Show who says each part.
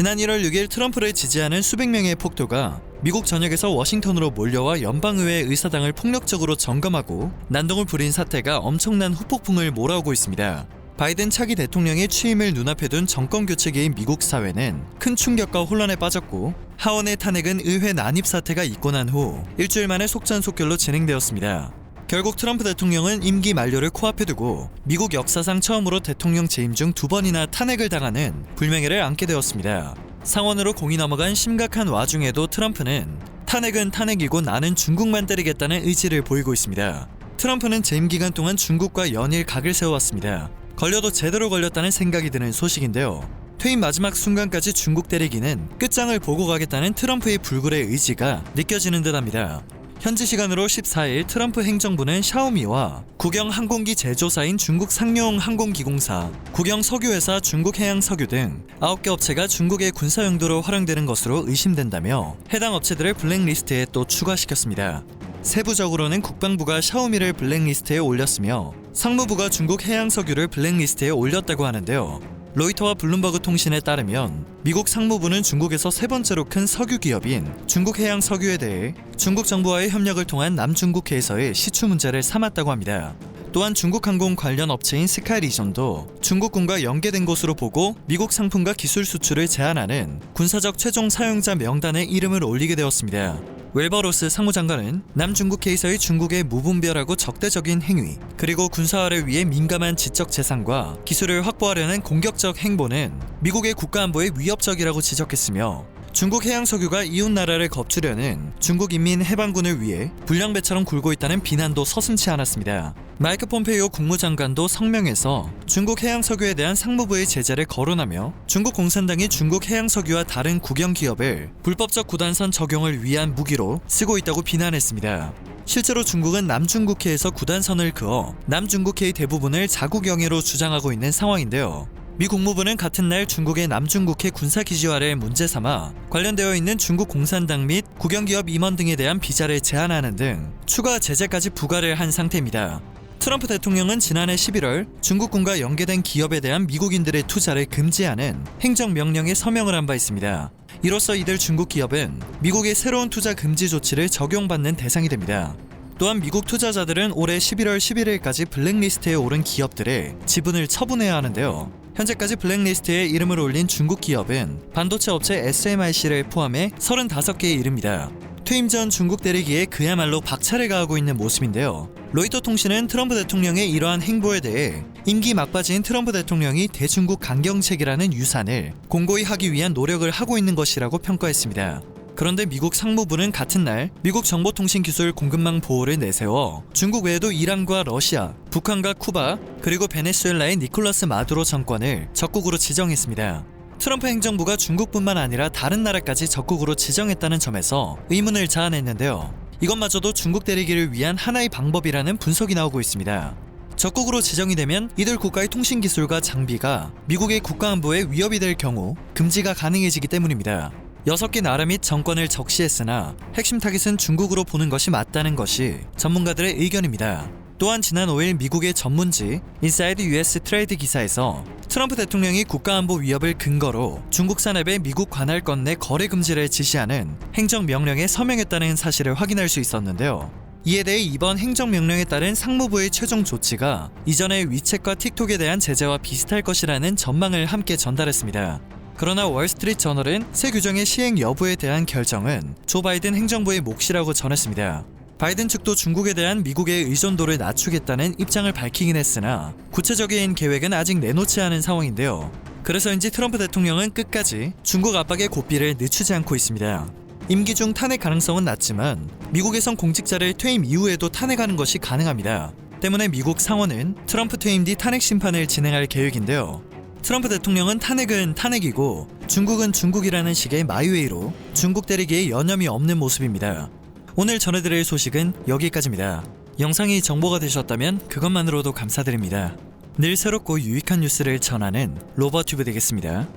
Speaker 1: 지난 1월 6일 트럼프를 지지하는 수백 명의 폭도가 미국 전역에서 워싱턴으로 몰려와 연방의회 의사당을 폭력적으로 점검하고 난동을 부린 사태가 엄청난 후폭풍을 몰아오고 있습니다. 바이든 차기 대통령의 취임을 눈앞에 둔 정권교체기인 미국 사회는 큰 충격과 혼란에 빠졌고 하원의 탄핵은 의회 난입 사태가 있고 난 후 일주일 만에 속전속결로 진행되었습니다. 결국 트럼프 대통령은 임기 만료를 코앞에 두고 미국 역사상 처음으로 대통령 재임 중 2번이나 탄핵을 당하는 불명예를 안게 되었습니다. 상원으로 공이 넘어간 심각한 와중에도 트럼프는 탄핵은 탄핵이고 나는 중국만 때리겠다는 의지를 보이고 있습니다. 트럼프는 재임 기간 동안 중국과 연일 각을 세워왔습니다. 걸려도 제대로 걸렸다는 생각이 드는 소식인데요. 퇴임 마지막 순간까지 중국 때리기는 끝장을 보고 가겠다는 트럼프의 불굴의 의지가 느껴지는 듯합니다. 현지 시간으로 14일 트럼프 행정부는 샤오미와 국영 항공기 제조사인 중국 상용 항공기공사, 국영 석유회사 중국해양석유 등 9개 업체가 중국의 군사 용도로 활용되는 것으로 의심된다며 해당 업체들을 블랙리스트에 또 추가시켰습니다. 세부적으로는 국방부가 샤오미를 블랙리스트에 올렸으며 상무부가 중국 해양석유를 블랙리스트에 올렸다고 하는데요. 로이터와 블룸버그 통신에 따르면 미국 상무부는 중국에서 세 번째로 큰 석유 기업인 중국해양석유에 대해 중국 정부와의 협력을 통한 남중국해에서의 시추 문제를 삼았다고 합니다. 또한 중국항공 관련 업체인 스카이리전도 중국군과 연계된 것으로 보고 미국 상품과 기술 수출을 제한하는 군사적 최종 사용자 명단에 이름을 올리게 되었습니다. 웰버로스 상무장관은 남중국해에서의 중국의 무분별하고 적대적인 행위, 그리고 군사화를 위해 민감한 지적 재산과 기술을 확보하려는 공격적 행보는 미국의 국가안보에 위협적이라고 지적했으며 중국 해양석유가 이웃나라를 겁주려는 중국 인민해방군을 위해 불량배처럼 굴고 있다는 비난도 서슴지 않았습니다. 마이크 폼페이오 국무장관도 성명에서 중국 해양석유에 대한 상무부의 제재를 거론하며 중국 공산당이 중국 해양석유와 다른 국영기업을 불법적 구단선 적용을 위한 무기로 쓰고 있다고 비난했습니다. 실제로 중국은 남중국해에서 구단선을 그어 남중국해의 대부분을 자국 영해로 주장하고 있는 상황인데요. 미 국무부는 같은 날 중국의 남중국해 군사기지화를 문제 삼아 관련되어 있는 중국 공산당 및 국영기업 임원 등에 대한 비자를 제한하는 등 추가 제재까지 부과를 한 상태입니다. 트럼프 대통령은 지난해 11월 중국군과 연계된 기업에 대한 미국인들의 투자를 금지하는 행정명령에 서명을 한 바 있습니다. 이로써 이들 중국 기업은 미국의 새로운 투자 금지 조치를 적용받는 대상이 됩니다. 또한 미국 투자자들은 올해 11월 11일까지 블랙리스트에 오른 기업들의 지분을 처분해야 하는데요. 현재까지 블랙리스트에 이름을 올린 중국 기업은 반도체 업체 SMIC를 포함해 35개에 이릅니다. 퇴임 전 중국 때리기에 그야말로 박차를 가하고 있는 모습인데요. 로이터 통신은 트럼프 대통령의 이러한 행보에 대해 임기 막바지인 트럼프 대통령이 대중국 강경책이라는 유산을 공고히 하기 위한 노력을 하고 있는 것이라고 평가했습니다. 그런데 미국 상무부는 같은 날 미국 정보통신기술 공급망 보호를 내세워 중국 외에도 이란과 러시아, 북한과 쿠바, 그리고 베네수엘라의 니콜라스 마두로 정권을 적국으로 지정했습니다. 트럼프 행정부가 중국뿐만 아니라 다른 나라까지 적국으로 지정했다는 점에서 의문을 자아냈는데요. 이것마저도 중국 때리기를 위한 하나의 방법이라는 분석이 나오고 있습니다. 적국으로 지정이 되면 이들 국가의 통신기술과 장비가 미국의 국가안보에 위협이 될 경우 금지가 가능해지기 때문입니다. 6개 나라 및 정권을 적시했으나 핵심 타깃은 중국으로 보는 것이 맞다는 것이 전문가들의 의견입니다. 또한 지난 5일 미국의 전문지 인사이드 US 트레이드 기사에서 트럼프 대통령이 국가안보 위협을 근거로 중국산 앱의 미국 관할권 내 거래 금지를 지시하는 행정명령에 서명했다는 사실을 확인할 수 있었는데요. 이에 대해 이번 행정명령에 따른 상무부의 최종 조치가 이전의 위챗과 틱톡에 대한 제재와 비슷할 것이라는 전망을 함께 전달했습니다. 그러나 월스트리트저널은 새 규정의 시행 여부에 대한 결정은 조 바이든 행정부의 몫이라고 전했습니다. 바이든 측도 중국에 대한 미국의 의존도를 낮추겠다는 입장을 밝히긴 했으나 구체적인 계획은 아직 내놓지 않은 상황인데요. 그래서인지 트럼프 대통령은 끝까지 중국 압박의 고삐를 늦추지 않고 있습니다. 임기 중 탄핵 가능성은 낮지만 미국에선 공직자를 퇴임 이후에도 탄핵하는 것이 가능합니다. 때문에 미국 상원은 트럼프 퇴임 뒤 탄핵 심판을 진행할 계획인데요. 트럼프 대통령은 탄핵은 탄핵이고 중국은 중국이라는 식의 마이웨이로 중국 때리기에 여념이 없는 모습입니다. 오늘 전해드릴 소식은 여기까지입니다. 영상이 정보가 되셨다면 그것만으로도 감사드립니다. 늘 새롭고 유익한 뉴스를 전하는 로버튜브 되겠습니다.